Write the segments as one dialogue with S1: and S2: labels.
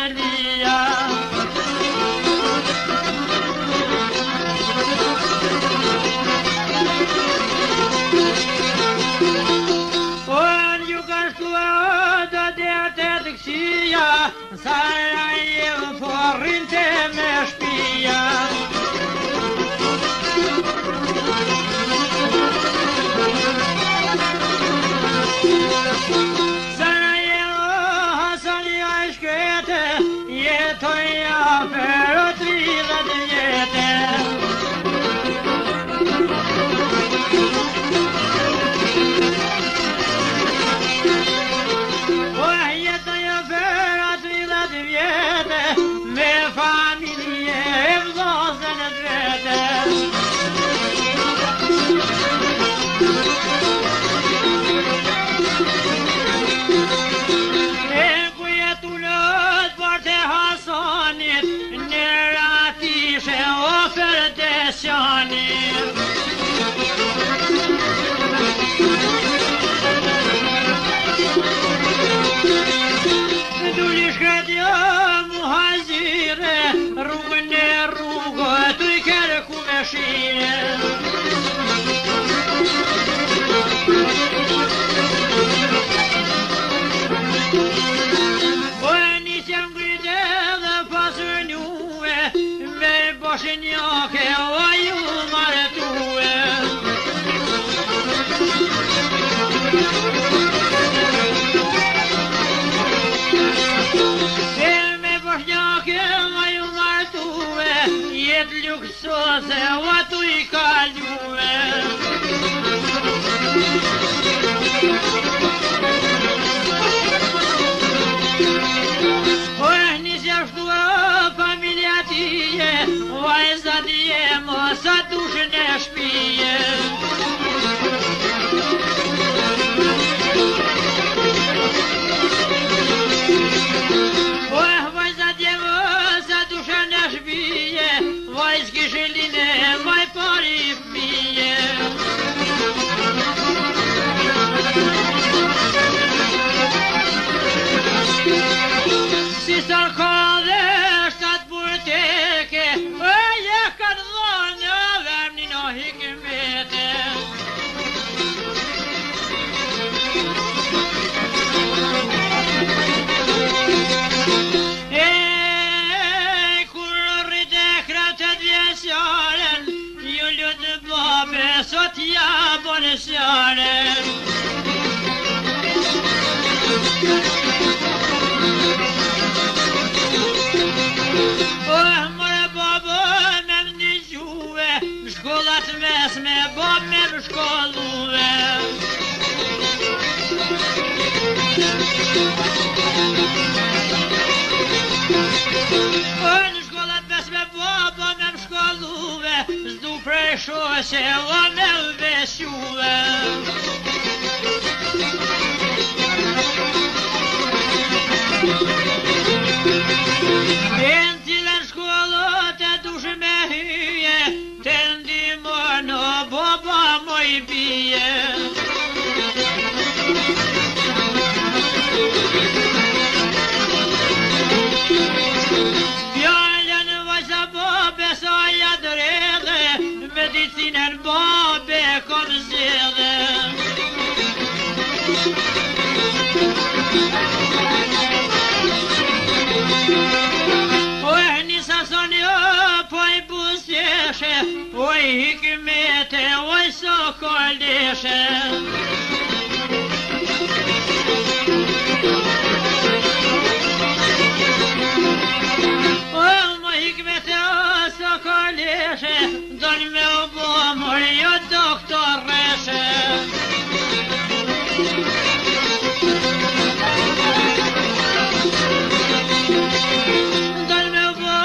S1: Shqipëria. Unë ju ka shtuar të dete të këqia, Sarajevo forrinte me shpia. Sarajevo Hasania e shkete, jetoja për 30 vjete. Jetoja për 30 vjete, me familje e vëllezër në vete. Duli shkretja muhajzire, rrugën e rrugë, të i kërku me shire. Nisëm grite dhe pasër njue, me boshin njake o ju martue. Me boshnjake o ju martue, jetë luksose o atu i kaljue. Familja tije, vajza tije, mosa dushën e shpije. Vajza tije, mosa dushën e shpije, vajz kishiline, vaj pari fmije. Si sarkade shtatë burteke, e kanë dhënë vemnin o hikmete. Kur rrite kratet vjesjaren, ju lutë babe sot ja bonësjaren. Mëre babë me më gjue, shkollat mesme babë me më shkollue. Në shkollat mesme babë me më shkollue, zdu prej shoshe o me më vesjue. Të ndimon o baba moj bije. Fjallën vajza babe sa ja drede, medicinën babe kom zede. Oj hikmete, oj sokolleshe. Mo hikmete, o sokolleshe, don me u bo mor jo doktoreshe. Don me u bo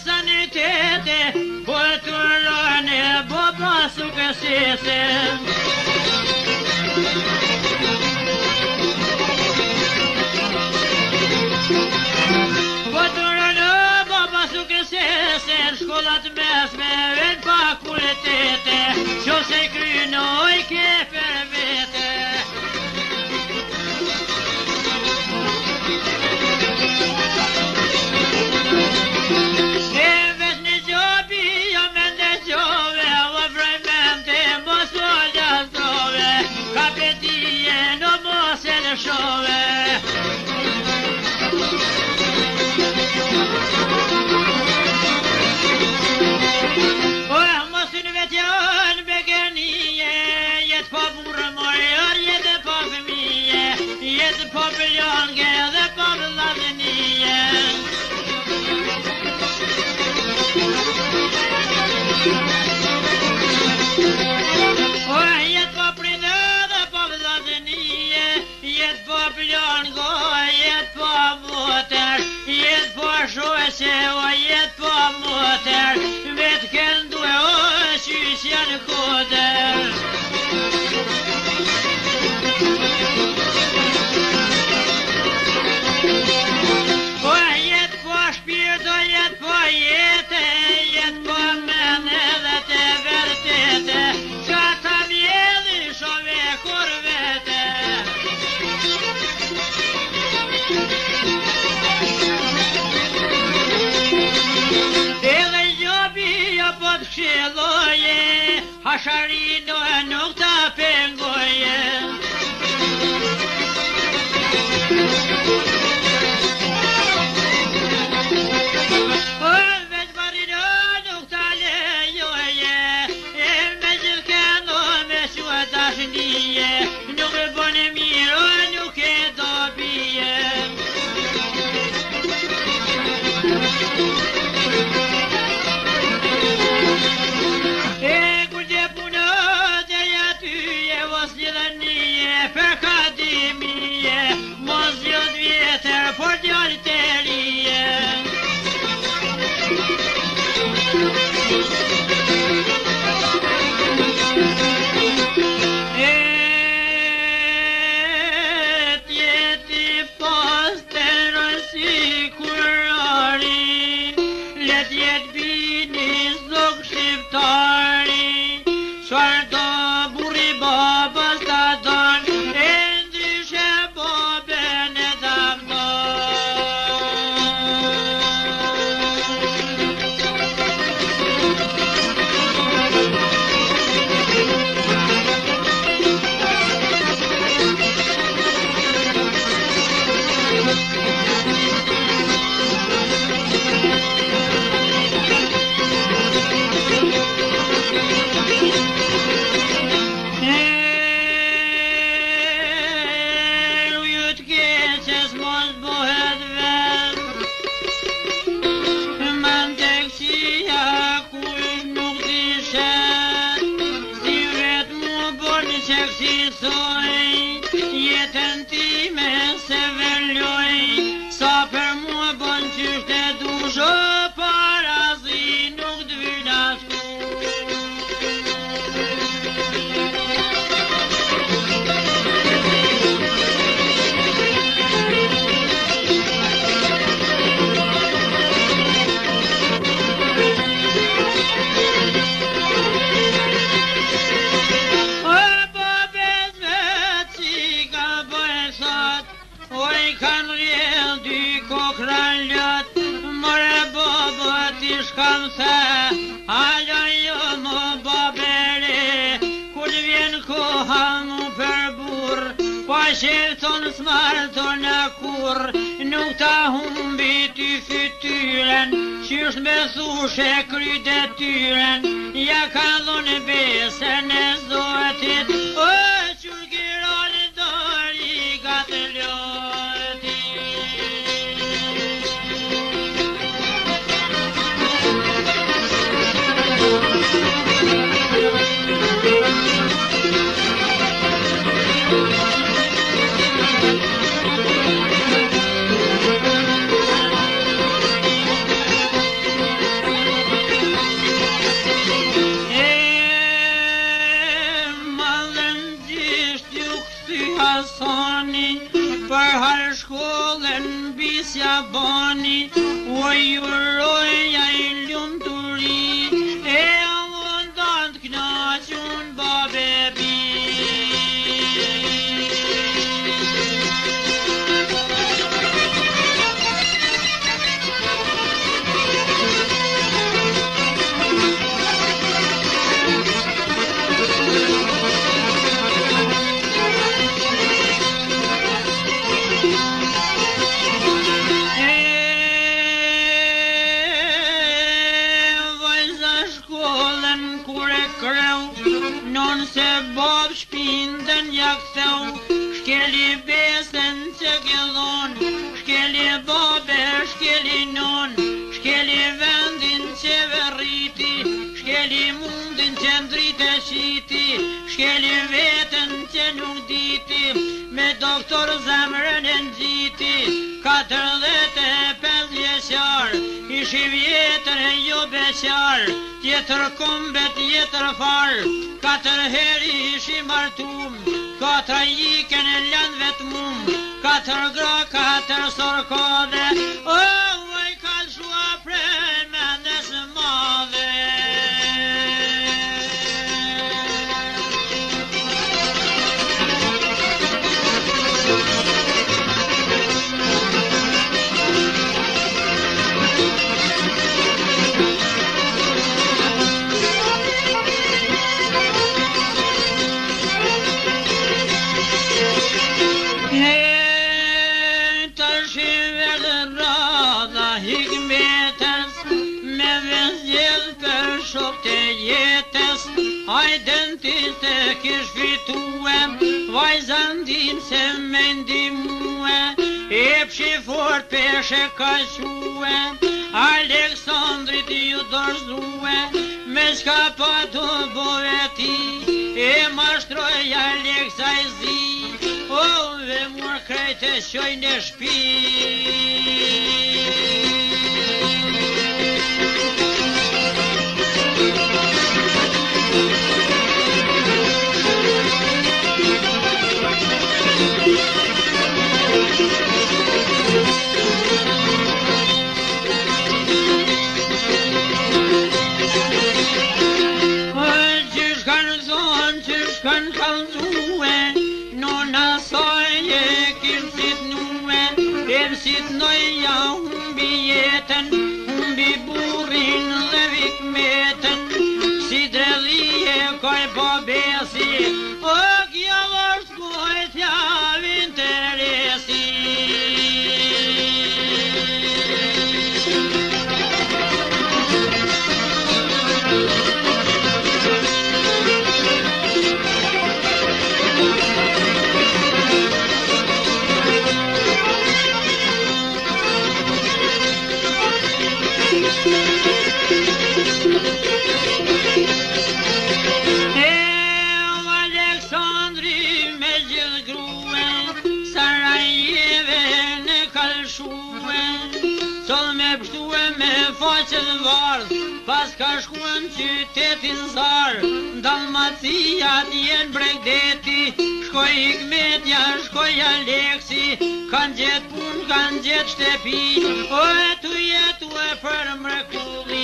S1: sanitete, sukesese. Po turnë baba sukesese, shkollat mesme ven fakultete, që se krynoj ke për vete. janë koder. Po jetë po shpirto, jetë po jetë, jetë po mene dhe të vërtete, që ta mjeli shove kur vete. Edhe gjobi jo po të këshilloje, hasharino e nuk ta pengoje. Nuk e bën mirë, nuk e dobije. E kur të punët e atyje, mos lidhen nije për akademije, mos 10 vjetër, por djallë të rije. Jetën time se verloj, sa për mua bën qysht e dusho, parazi nuk t'vyna shku. Kam se, ajo jo më babere, kur vjen koha mu për bur, pa shefton smarton e kur, nuk ta humbi ty fytyren, qysh me thushe kry detyren, ja ka dhone besen e zotit, o qurgiron dori gatë loti. Për har shkollën bisja bani, o juroja i lumturi, e avondan të knaqun babebi. Non se bob shpindën ja ktheu, shkeli besën që këllon, shkeli bobe, shkeli non, shkeli vendin që verriti, shkeli mundin që ndrite shiti, shkeli vetën që nuk diti, me doktor zemrën e ngjiti, 45 vjeçar, i ishi vjetër jo beqar, tjetër kombe tjetër far, 4 herë ishi martum, 4 iken e lanë vetmum, 4 gra, 4 sorkode, o vaj ka shua prej mendes madhe. Hajden ti të kish fitue, vajzan din se me ndimue, epshi fort peshe ka que, Aleksandrit ju dorëzue, me shka pa do bove ti, e mashtroj Aleksaj zi, o ve mur krejt e qojnë e shpi. Sit noja humbi jetën, humbi burin dhe vikmetën, si dredhije koj po besi, o kja vështë kojt javin të resi. Faqën vardh, pas ka shkuën qytetin zar, Dalmacia t'jen Bregdeti, shkoj Hikmetja, shkoj Aleksi, kanë gjet pun, kanë gjet shtepi, o e tu jetu e për mrekulli.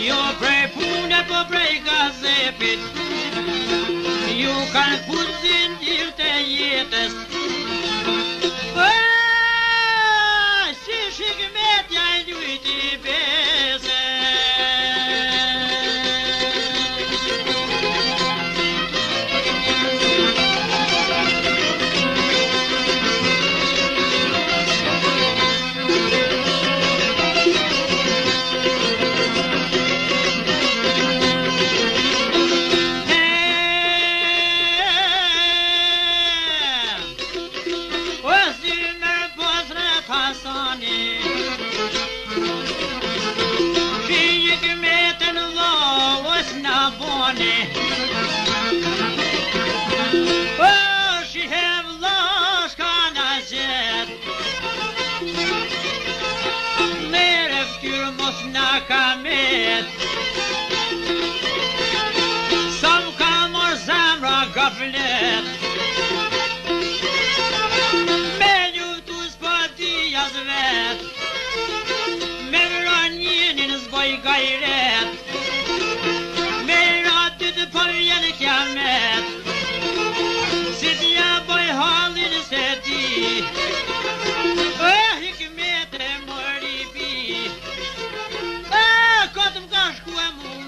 S1: Jo prej pune po prej gazepit, ju kanë kuzin gjirë të jetës, si Shikmetja e ljujti bese.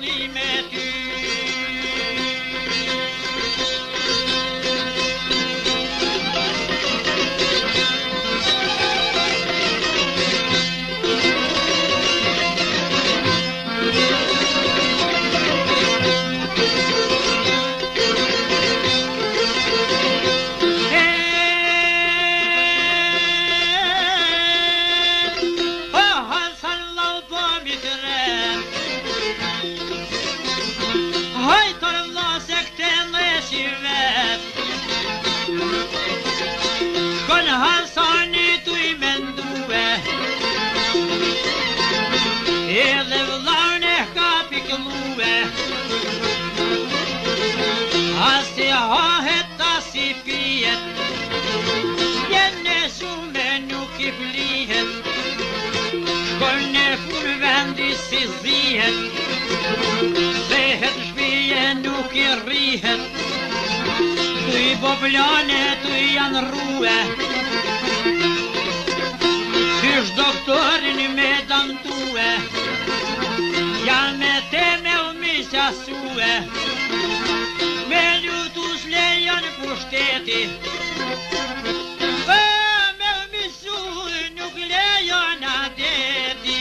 S1: jeni me ty.
S2: Si zihet, zehet shpije nuk I rrihet, tu I boblane, tu I janë rrue, hysh doktorin me damtue, janë me teme u misasue, me lutus lejon pushteti, me u misu nuk lejon adeti.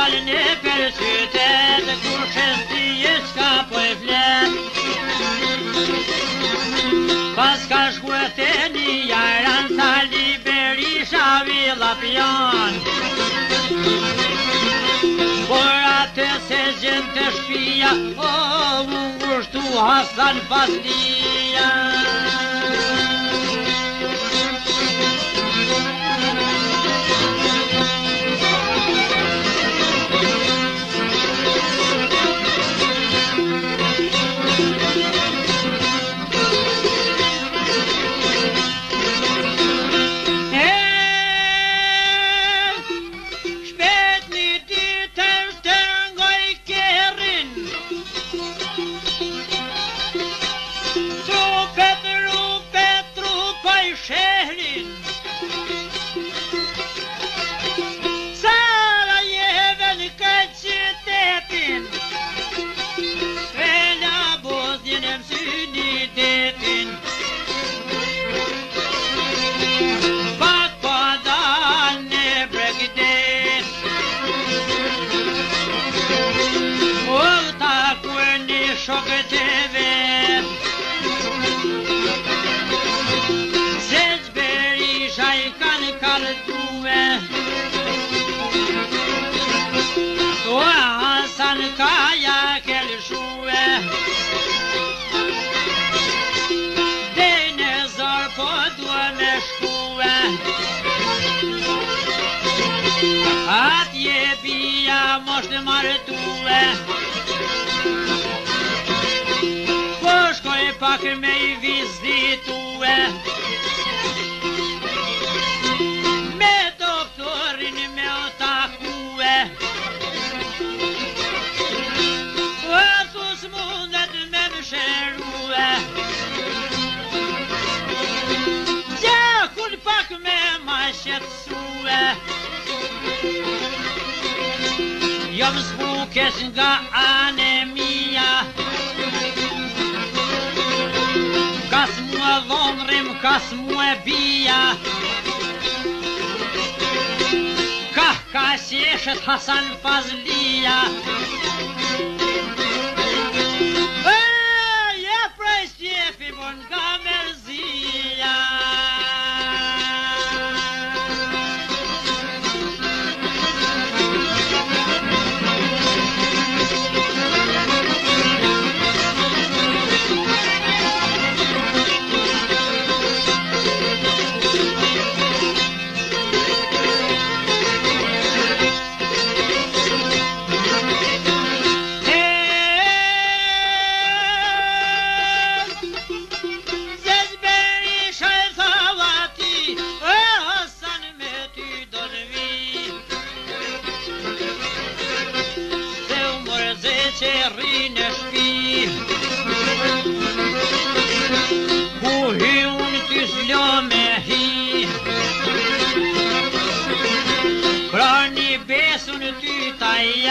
S2: Në për qytet, kur shësti s'ka po e flet, pas ka shkuet e një jaran, sa Berisha villa pjan. Por atë se gjën të shpia, u ngushtu Hasan Paslia. Atje bia moshtë martue, po shkoj pak me I vizitue, me doktorin me o takue, asu s'mundet me më shërue, gjakun pak me ma shetsue, jam s'bukes nga anemia, kas mua dhomrim, kas mua bia, ka sheshet Hasan Fazlia. Je prej stjefi bon nga merzia.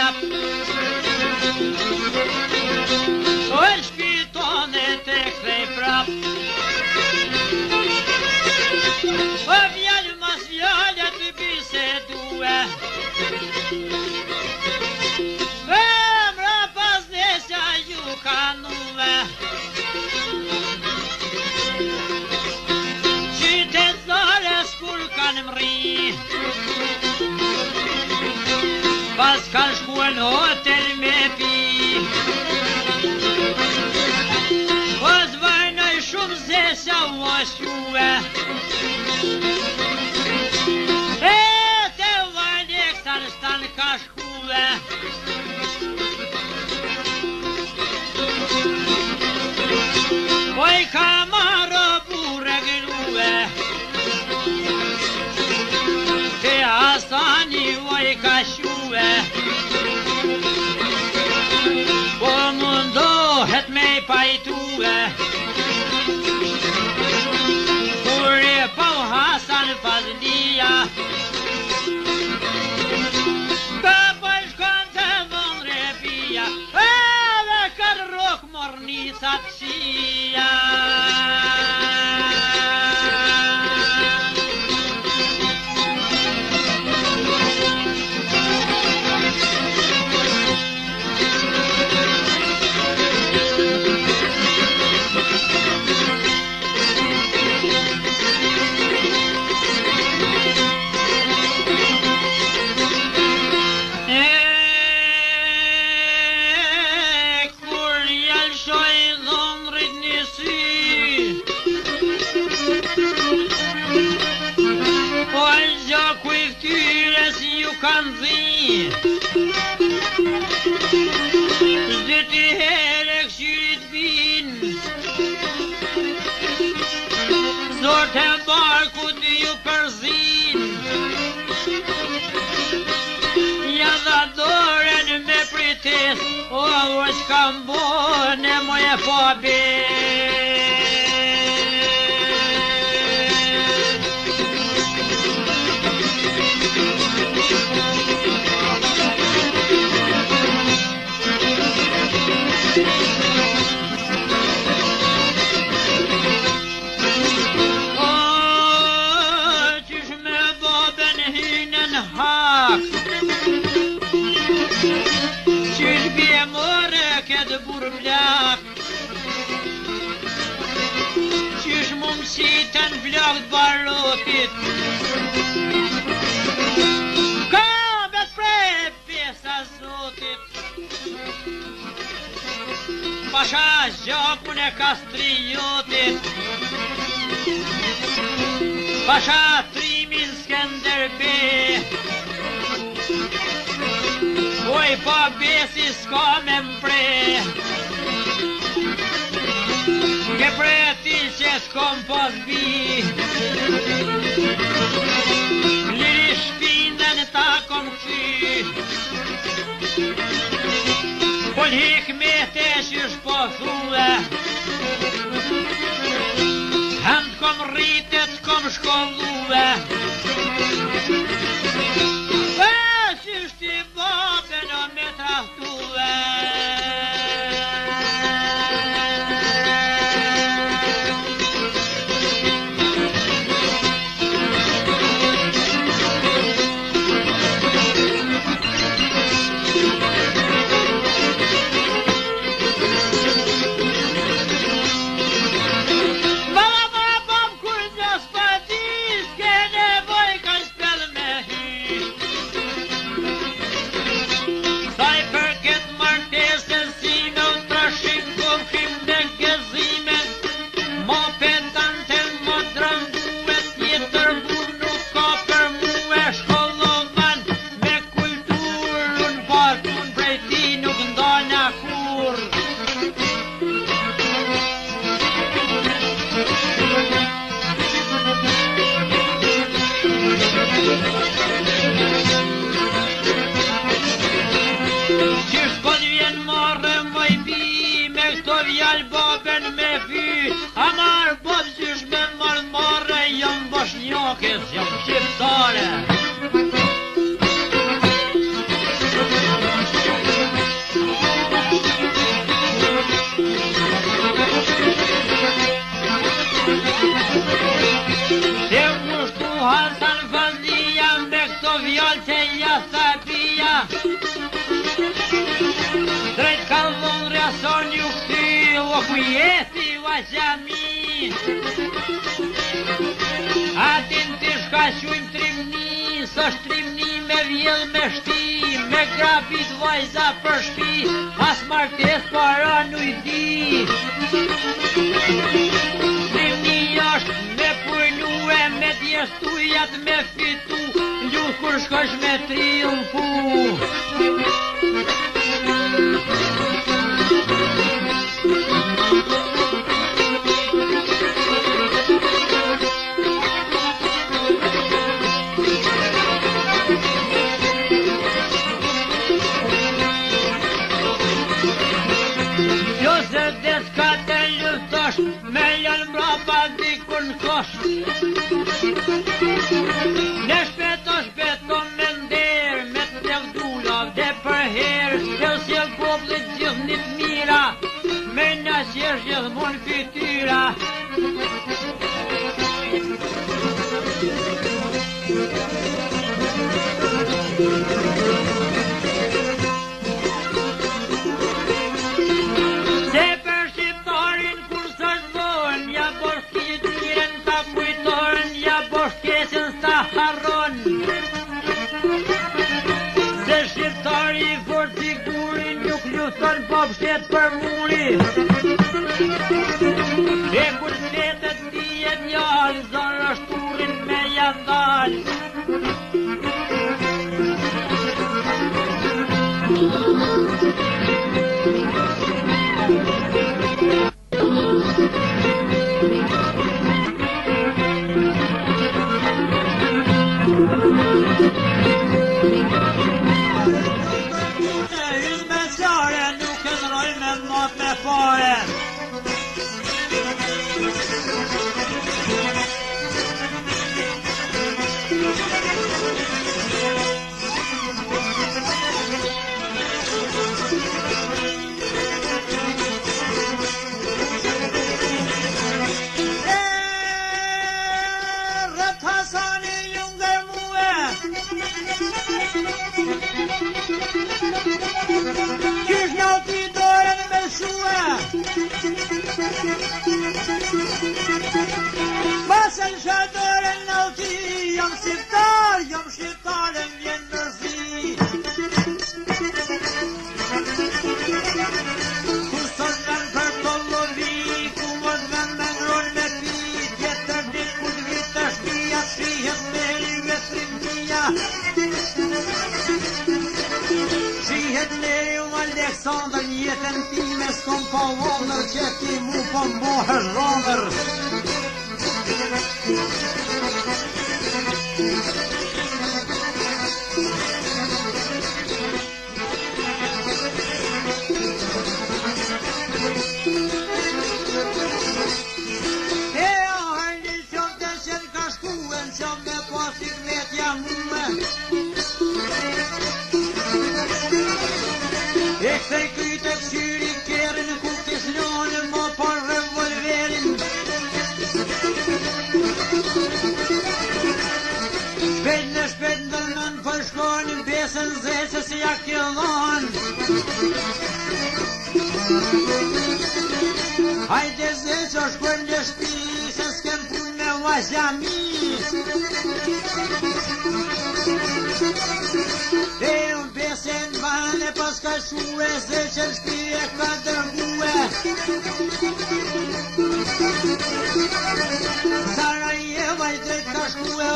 S2: prap. O shpitone te kthej prap. O vjallë mas vjallë të bisedue. Femra pas nesja ju kanue. Qytetëzares kur kanë mri. Pas kanë shkuën hotel me pi. Pas vajnoj shumë zesja u asjue. E te vajnë këtan shtan ka shkuë. Oj ka marrë burë gëllue. Te Hasani oj ka shue. Po mundohet me I pajtue. Kur e pau Hasan Fazlia. Ka shkon të vëndre pia. Edhe kër rok mornicat qia. Kanë zi Zdeti here këshyrit bin Zort e barkut ju përzin Ja dha doren me prites O s'kam bone moje fabi Qysh bje more këtë burë blak Qysh mu mësitën blak barotit Kabet prej pesa zotit Pasha zjakun e kastriotit Pasha trimin Skenderbe Oj pa besi s'ka me mpre Ke pre ti që s'kom pas bi Liri shpindën ta kom këthy Pol hikmete që shpo thue Hand kom rritet kom shkollue Qyshti babën o me trahtue Amar bot qysh me marre jam boshnjakes, jam shqiptare vazhami. Atin të shkashujmë trimni, së shtrimni me vjell me shti, me grabit vajza për shpi, as martes para nuj di. Trimni është me pujnue, me djestujat me fitu, ljuh kur shkosh me triumfu. Me janë mbrapa dikun kosh. Ne shpeto me nder, me të levdula dhe për herë, se si goblet gjithë një të mira, me nasjesh gjithmon fytyra. Se shqiptari I fort sigurin nuk lufton po pështet për muri. E kur fletet tije njallë, zarashturin me jandal.
S1: Basën shadërën në uti, jam shqiptarën vjen mërzi. Ku sot vën për të lovi, ku mos vën me ngron me pi, tjetër dit ku të vitë të shpia, shihet me rive trimnia. Shihet me rive Aleksandr, jetën time s'kom po vëndër, që ti mu po mbohë rëndër. E kësaj kryte kësyri kërën, ku këslonë më për revolverin. Shpet në nën për shkonë, besën zeqë si ja këllon. Hajde zeqë shkojmë në shpi, se s'kem pun me vazhami. E unë besën vane pas ka shue, zeqë në shpi e ka dërgue. Sarajeva I drejt ka shkue,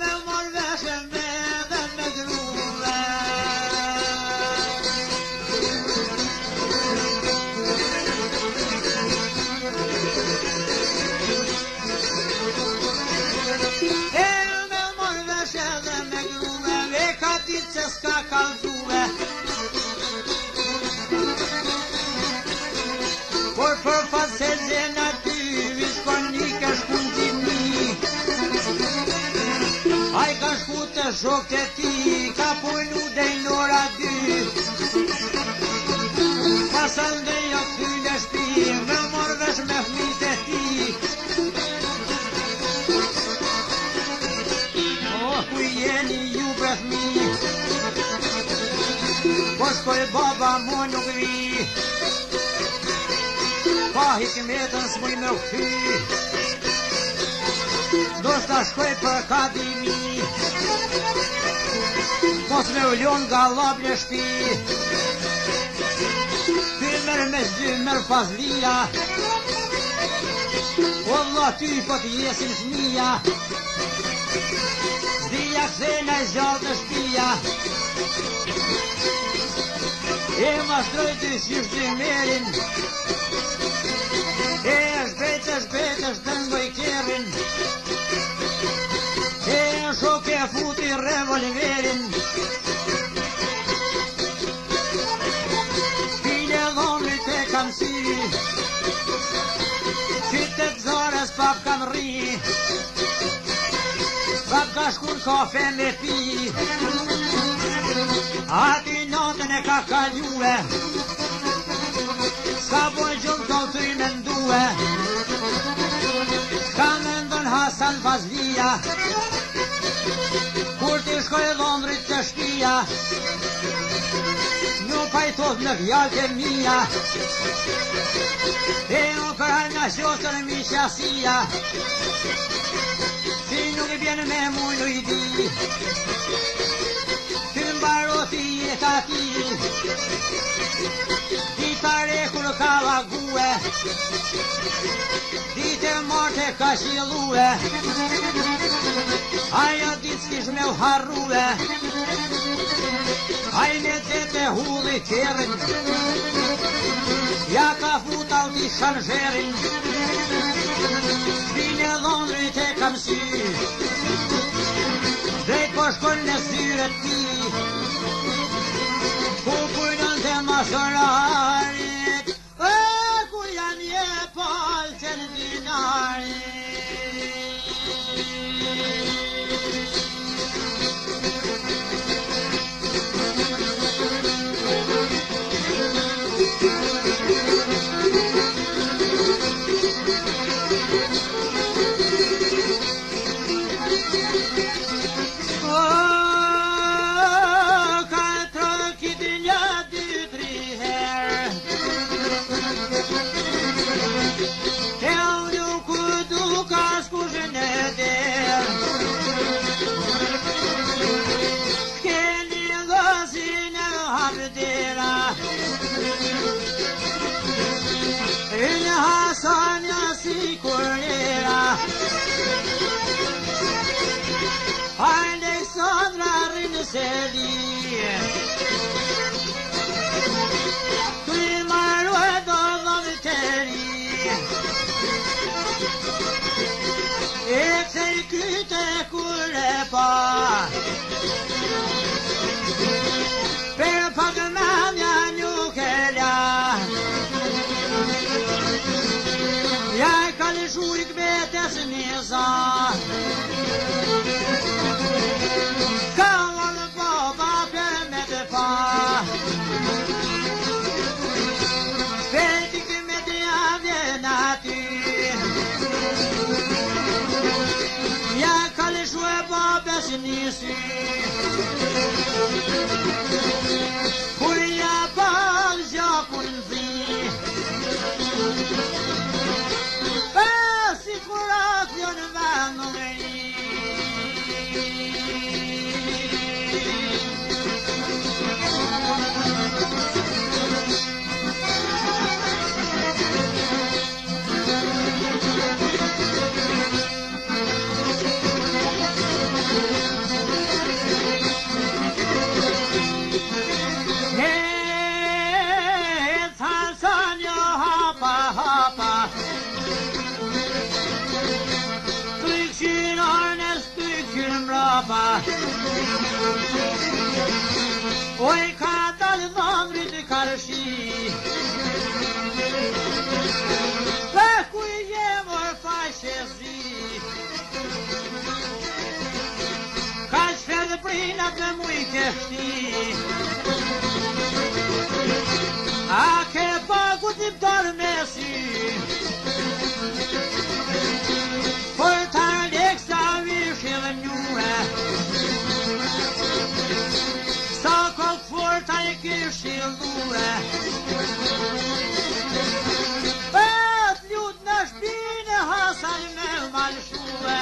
S1: me mor veshe me dhe me gruve. E me mor veshe dhe me gruve, ve ka dit që s'ka kalzue. Por për fat se zena ty, vishkon një ka shkun gjimni. Ai ka shku të shok të ti, ka pojnu dhej nora 2. Pasën dhe jo këtyne shpi, me mor vesh me fmit e ti. Ku jeni ju bre fmi, po shkoj baba mo nuk vi. Pa
S2: hikmetën s'muj me ukthy, do shta shkoj për akademi, mos me ullon nga lab në shpi, ty me zdymer fazlia, o vlla ty po t'jesin fmija, dhja kthena i zgjallë të shpia, e mastroj ty qysh dymerin, e shbete shtëngoj kerin, e shoke futi revolverin, pile dhomrit e kam si, qytet zores pap kam ri, pap ka shkur kafe me pi, ati natën e ka kaljue, s'ka boj gjumë të ty me ndue, s'ka me ndon Hasan Fazlia, kur t'i shkoj dhomrit të shpia, një pajtot në vjallë të mija, e në kërë në shosër miqasia, si nuk i bjen me mujnë i di, ty mbaroti e ka ti, ditare kur ka lague, dite marte ka shilue, ajo dit s'kish me u harrue, aj me tete hulli qerin, ja ka futal t'i shanxerin, shpine dhondrit e kam sy, drejt po shkon në syret ti, ku kujnën të masorarit, ku jam je palqen dinarit. Alexandra Rinuseli, tu maru e do vëmëteri, e kësej kyte kure pa, per pak mëmja nuk e la, ja e ka lëshu i kbetes njësa, nisi, kur ja pal gjakun zi, si kur akjon vendun e ri. Oj ka dalë dhomrit karshi, ku i jemër faqezi, ka shfedë prinat me mujke shti, a ke pagu t'i pëdorë me si, për ta leksa vishë dhe njure, sa kokë forta e kishë lure, kanë shue.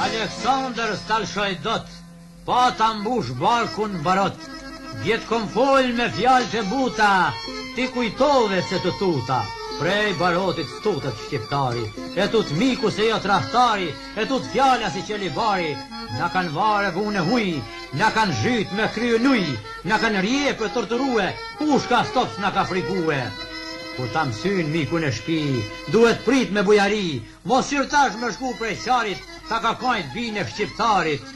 S3: Aleksandr stalshoj dot, pa ta mbush barkun barot. Vjet kom fol me fjalë të buta, ti kujtove se të tuta. Prej barotit stutet shqiptari, e tut miku se jo trahtari, e tut fjala si qelibari. Na kan vare vune huj, na kan zhyt me krye luj, na kan rje për torturue, pushka stops na ka frikue. Kur ta mësyn miku në shpi, duhet prit me bujari, mos qyrtash me shku prej qarit, ta ka kajt bine shqiptarit.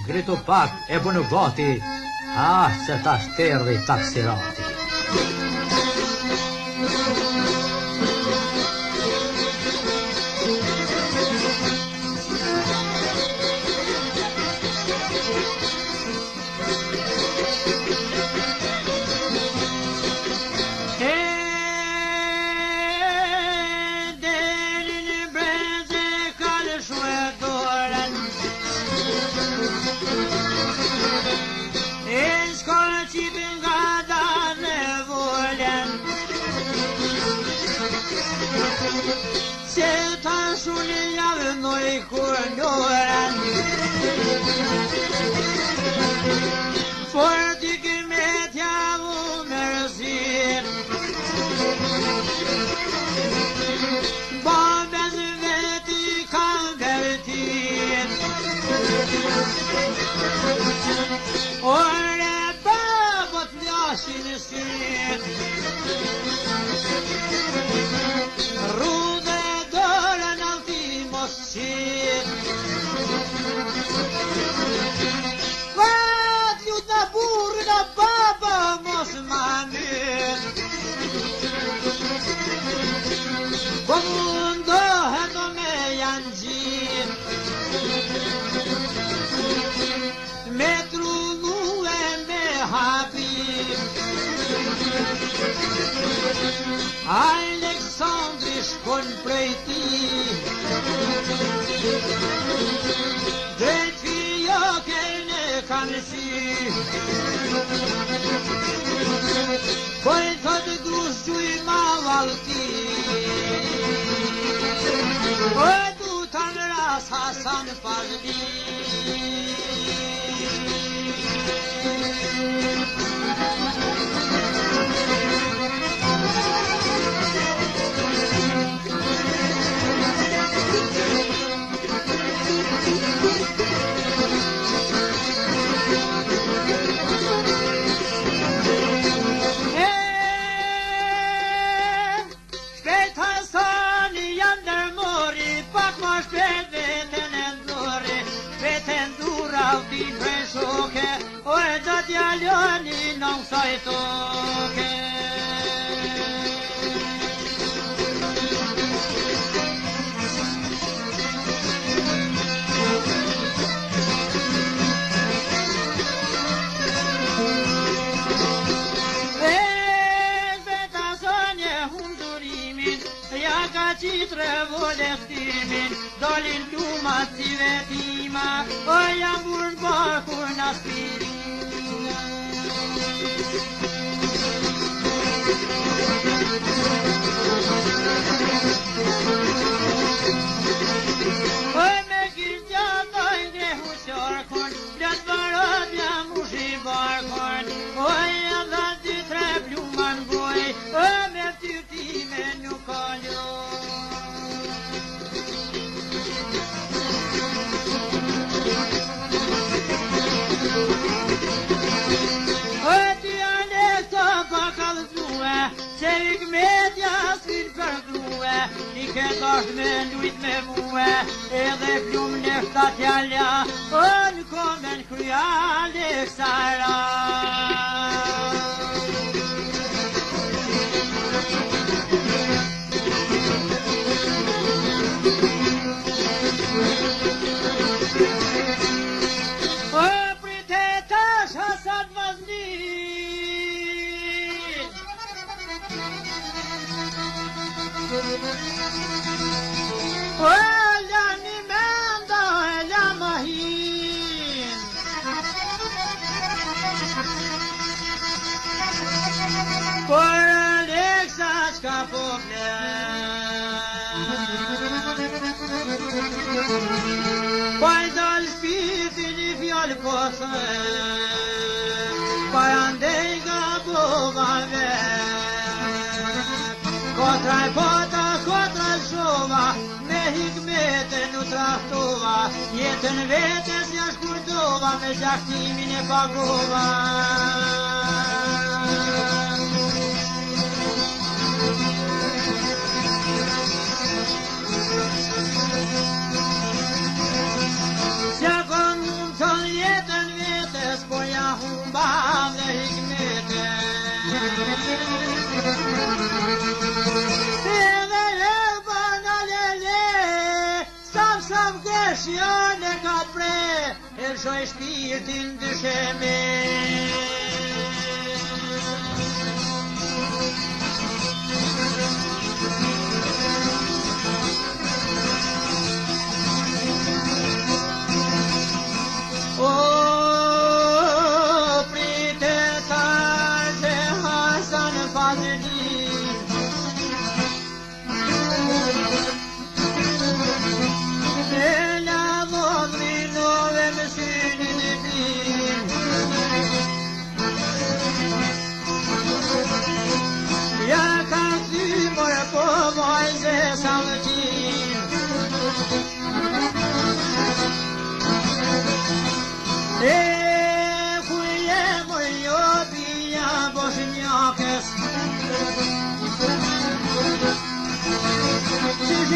S3: Gritu pak e bënu gati, se ta shterdi taksirati.
S2: For dyke med tjavo mersin Babens vet I kampertin Ore babot flashin sin Rude døren alltid må sin Burda baba mosmanin Komundo hendo me janjin Metru nue me habib Aleksandri shkon prej ti Drejt fijo kene kanë si Poi tot dušu I mavalti O tu tan ras Hasan Fazli Din preshoke O e do t'ja lëni non saj toke Veta zonje hundurimin Ja ka qitre volestimin Dolin lumat si vetima O jam burn barkur në aspirina O me kirtja doj grehu qarkon Blet barot jam ushi barkon O jam dha 2-3 bluman boj O me ftyrtime nuk kaloj Se ykmet jasmin përgrue I këtash me lujt me vue Edhe plum nefta tjalla O në komen krya Aleksara O pritetash Hasan Fazli Por Alexa s'ka po Paj dal shpirtin I fjallë po Paj andej nga bova vet Kotraj pota, kotraj shova Me hikmete nu trahtova Jetën vetes ja shkurdova Me gjaktimin e pagova Ja kon mund të jetën vetes Po ja humbam dhe hikmete Edhe erba në lele Sam keshjone ka pre E shoj shpirtin dysheme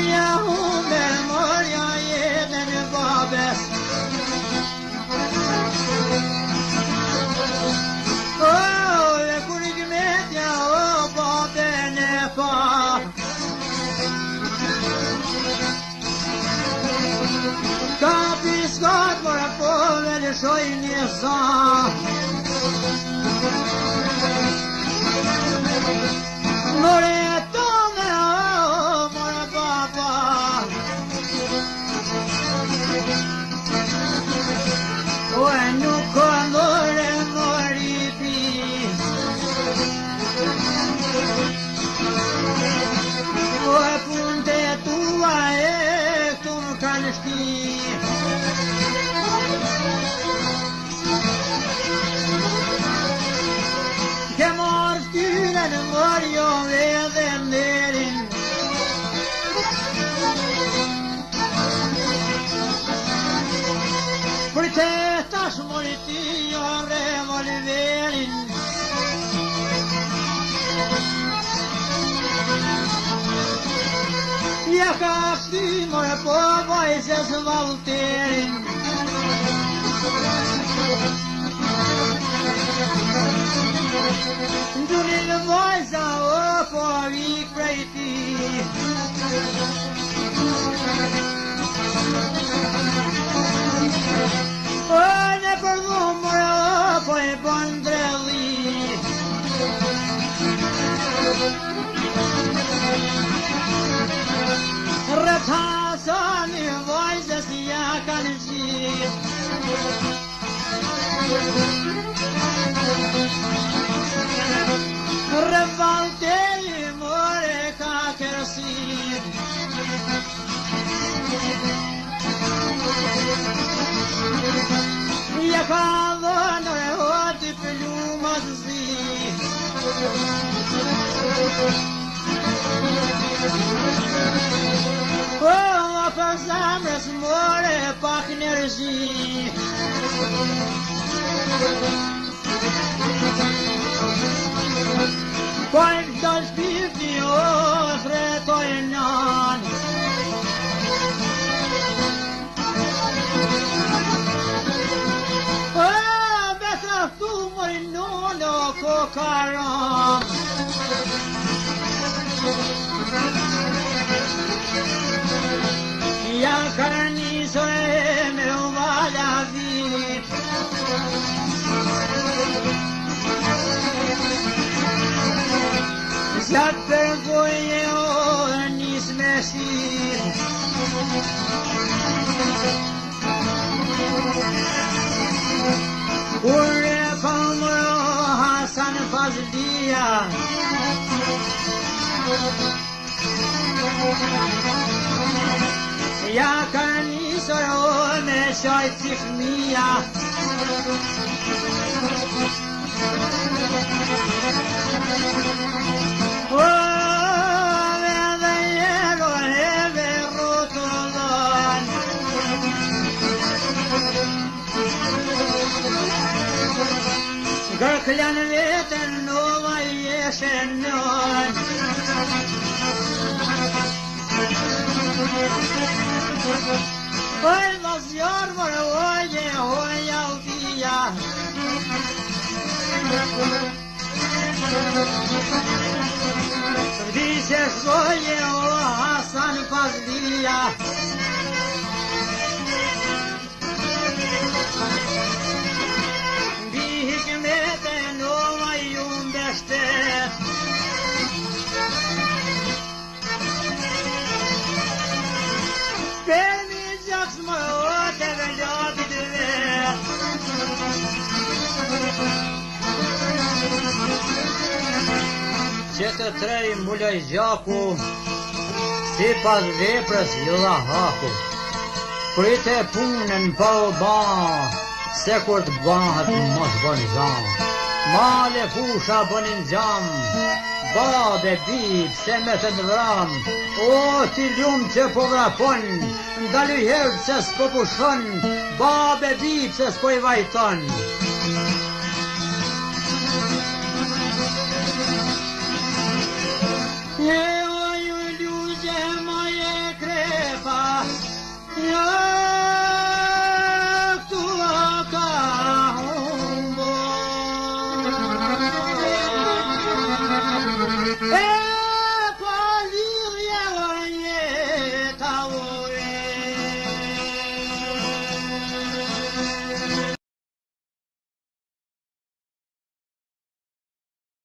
S2: Ja humber morja jetën e babes E kur I gmetja o babën e pa Ka piskat mora po vele shoj një sa More tome mora baba O e nuk këndore mori pi O e punte tua e këtu më kanë shti Ke marrë shtyren mërjo edhe nderin Për te tash mori ti o revolverin Ja ka shty more po vajzës valterin Ndurin vajza o po vik prej ti O ne përdhumur o po e bon drelli Rëthasa një vajzës ja kanë qit Rëvalteri more ka kërësit Ja ka dhënër e hoti pëllumat zi O për zamrës more pak nërgji Pojnë të shpirti o thretoj nan O betra tu moj nono kokaram Ja karniso e me uvala vit Zat përgoje o një mia. Ja ka nisur o me shajt si fëmia. O edhe jero heve rotullon. Gërklan vetën nova jeshen nën. Oj da zjarëmër, oje, oj altia. Vdiqesh oje, o Hasan Fazlia. Mbi hikmeten nova ju mbeshtet. Beni gjaksmë ote dhe labit vet. Që të trej muloj gjaku, si pas veprës jëlla haku. Prite punën pa u ban, se kur të banët mos bën zam. Male fusha bënin gjam, babe bip se me të ndram. O ti lumë që po vrapon, ndalu herë se s'po pushon, babe bip se s'po i vajton.